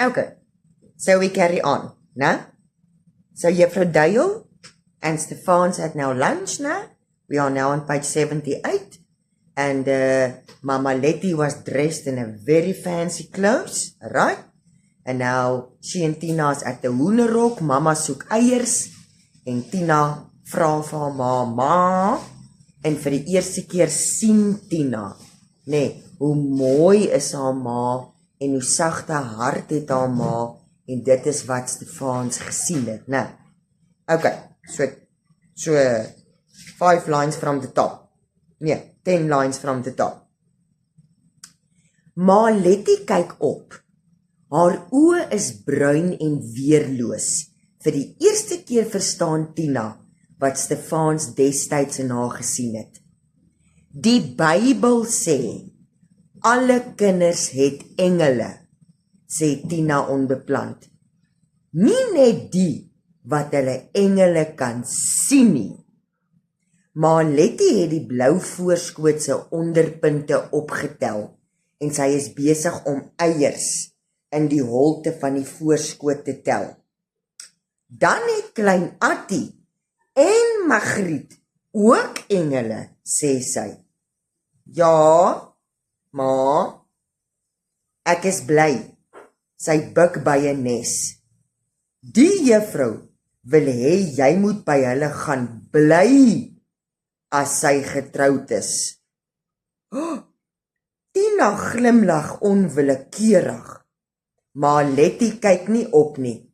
Okay, so we carry on, né? So Juffrou Duil and Stefans had now lunch, né? We are now on page 78, and Mama Letty was dressed in a very fancy clothes, right? And now she and Tina is at the hoenderhok. Mama soek eiers, en Tina vra vir haar ma, en vir die eerste keer sien Tina, nee, hoe mooi is haar ma, en hoe sagte hart het haar ma, en dit is wat Stefans gesien het, né? Okay, so 5 lines from the top. Nee, 10 lines from the top. Ma Letty kyk op. Haar oë is bruin en weerloos. Vir die eerste keer verstaan Tina wat Stefans destyds in haar gesien het. Die Bybel sê, alle kinders het engele, sê Tina onbeplant. Nie net die wat hulle engele kan sien nie. Maar Letty het die blou voorskootse onderpunte opgetel en sy is besig om eiers in die holte van die voorskoot te tel. Dan het klein Attie en Magriet ook engele, sê sy. Ja, ma, ek is bly, sy buik by 'n nes. Die juffrou wil hê jy moet by hulle gaan bly as sy getroud is. Oh, Tina glimlag onwillekeurig, maar Letty kyk nie op nie.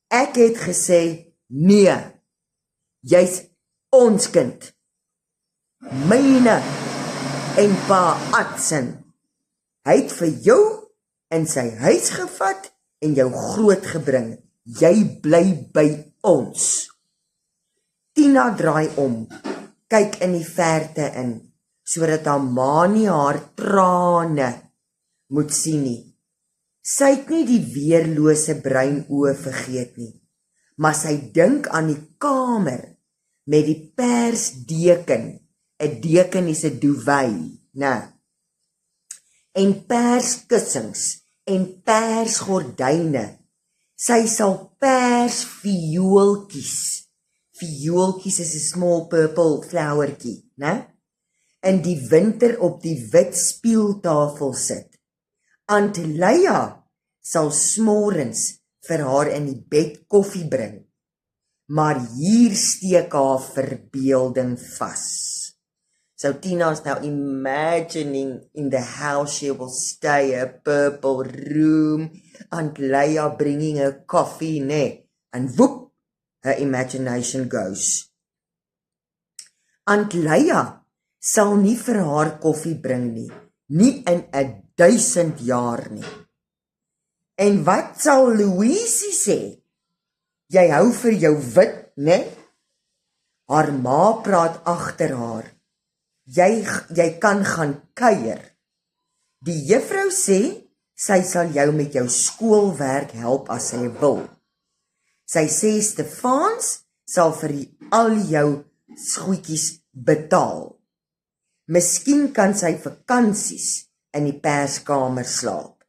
Ek het gesê, nee, jy's ons kind. Myne en pa Atsen. Hy het vir jou in sy huis gevat en jou grootgebring. Jy bly by ons. Tina draai om, kyk in die verte in, sodat haar ma nie haar trane moet sien nie. Sy het nie die weerlose bruin oë vergeet nie, maar sy dink aan die kamer met die persdeken. 'n deken is 'n duvet, né? En perskussings en persgordyne. Sy sal persviooltjies. Viooltjies is 'n small purple flowertjie, né? In die winter op die wit speeltafel sit. Aunt Leia sal smorens vir haar in die bed koffie bring. Maar hier steek haar verbeelding vas. So Tina's now imagining in the house she will stay, a purple room, Aunt Leia bringing her coffee, nee, and whoop, her imagination goes. Aunt Leia sal nie vir haar koffie bring nie, nie in 1000 jaar nie. En wat sal Louisie sê? Jy hou vir jou wit, né? Haar ma praat agter haar. Jy kan gaan kuier. Die juffrou sê, sy sal jou met jou skoolwerk help as sy wil. Sy sê Stefans sal vir al jou goedjies betaal. Miskien kan sy vakansies in die perskamer slaap.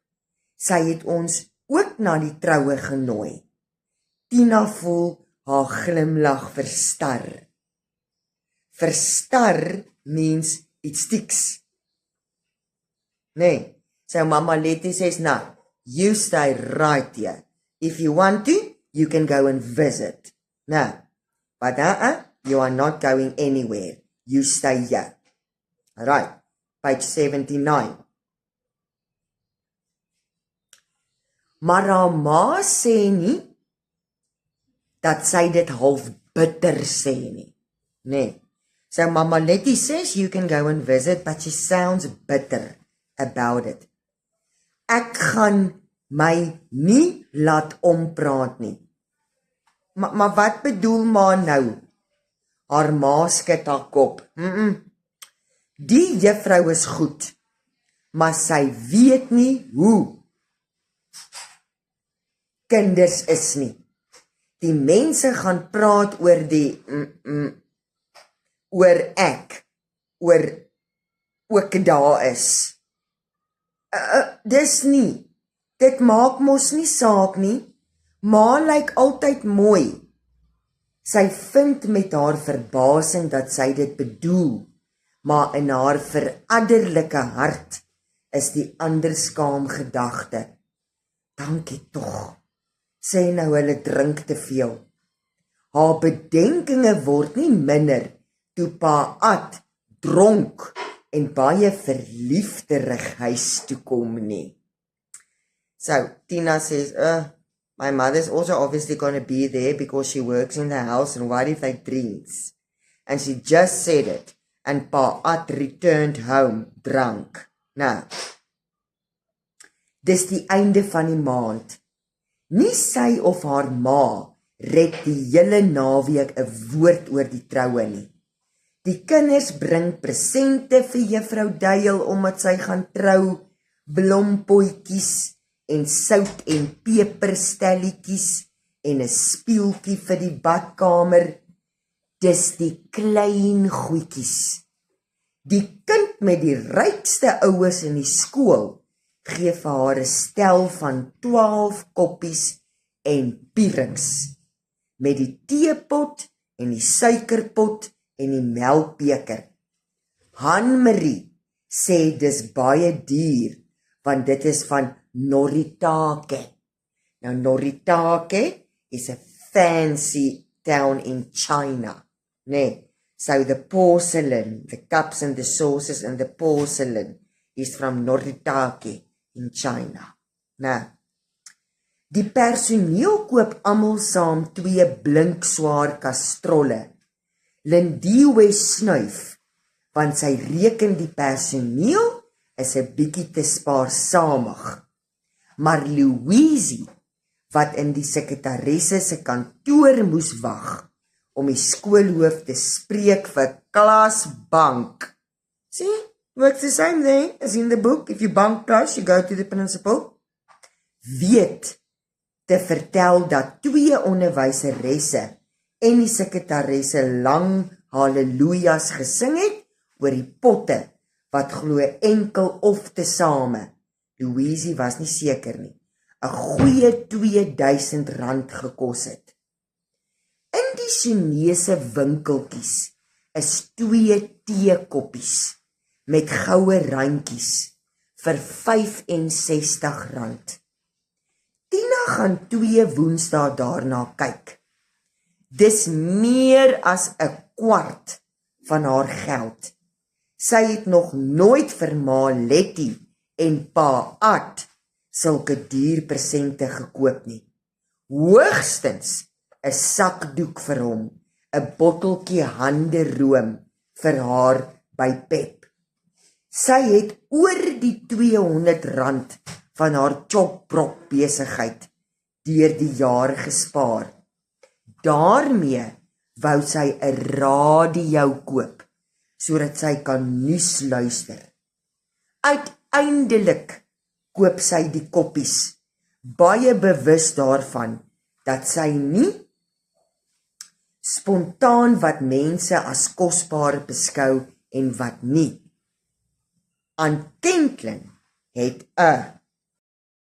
Sy het ons ook na die troue genooi. Tina voel haar glimlag verstar. Verstar means it sticks. Nee, so Mama Letty says, no, you stay right here. If you want to, you can go and visit. No, but you are not going anywhere. You stay here. Alright, page 79. Maar haar ma sê nie, dat sy dit half bitter sê nie. Nee. So Mama Letty says you can go and visit, but she sounds bitter about it. Ek gaan my nie laat ompraat nie. Maar wat bedoel ma nou? Haar ma skud haar kop. Die juffrou is goed, maar sy weet nie hoe kinders is nie. Die mense gaan praat oor die oor ek, oor ook daar is. Dis nie Dit maak mos nie saak nie, ma lyk altyd mooi. Sy vind met haar verbasing dat sy dit bedoel, maar in haar veranderlike hart is die ander skaam gedagte. Dankie tog, sê nou hulle drink te veel. Haar bedenkinge word nie minder toe pa Ad dronk en baie verliefderig huis toe kom nie. So, Tina says, my mother's also obviously going to be there because she works in the house, and what if they drinks? And she just said it, and pa Ad returned home drunk. Nou, dis die einde van die maand. Nie sy of haar ma red die hele naweek 'n woord oor die troue nie. Die kinders bring presente vir juffrou Duil omdat sy gaan trou, blompotjies en sout en peperstelletjies en 'n spieeltjie vir die badkamer. Dis die klein goedjies. Die kind met die rykste ouers in die skool gee vir haar 'n stel van 12 koppies en pierings, met die teepot en die suikerpot en die melkbeker. Han-Marie sê dis baie duur, want dit is van Noritake. Now Noritake is a fancy town in China. Nee, so the porcelain, the cups and the saucers and the porcelain is from Noritake in China. Nou, die personeel koop almal saam 2 blink swaar kastrolle. Lindiwe snuif, want sy reken die personeel is 'n bietjie te spaarsamig. Maar Louise, wat in die sekretaresse se kantoor moes wag om die skoolhoof te spreek vir klasbank. See, works the same thing as in the book. If you bunk class, you go to the principal. Weet te vertel dat 2 onderwyseresse en die sekretaresse lang hallelujas gesing het oor die potte wat glo enkel of tesame, Louise was nie seker nie, 'n goeie R2000 gekos het. In die Chinese winkeltjies is 2 teekoppies met goue randjies vir R65. Tina gaan 2 Woensdae daarna kyk. Dis meer as 'n kwart van haar geld. Sy het nog nooit vir ma Letty en pa Ad sulke duur presente gekoop nie. Hoogstens 'n sakdoek vir hom, 'n botteltjie handeroom vir haar by Pep. Sy het oor die R200 van haar chopbrok besigheid deur die jare gespaar. Daarmee wou sy 'n radio koop, sodat sy kan nuus luister. Uiteindelik koop sy die koppies, baie bewus daarvan dat sy nie spontaan wat mense as kosbaar beskou en wat nie. Aan Kentlin het 'n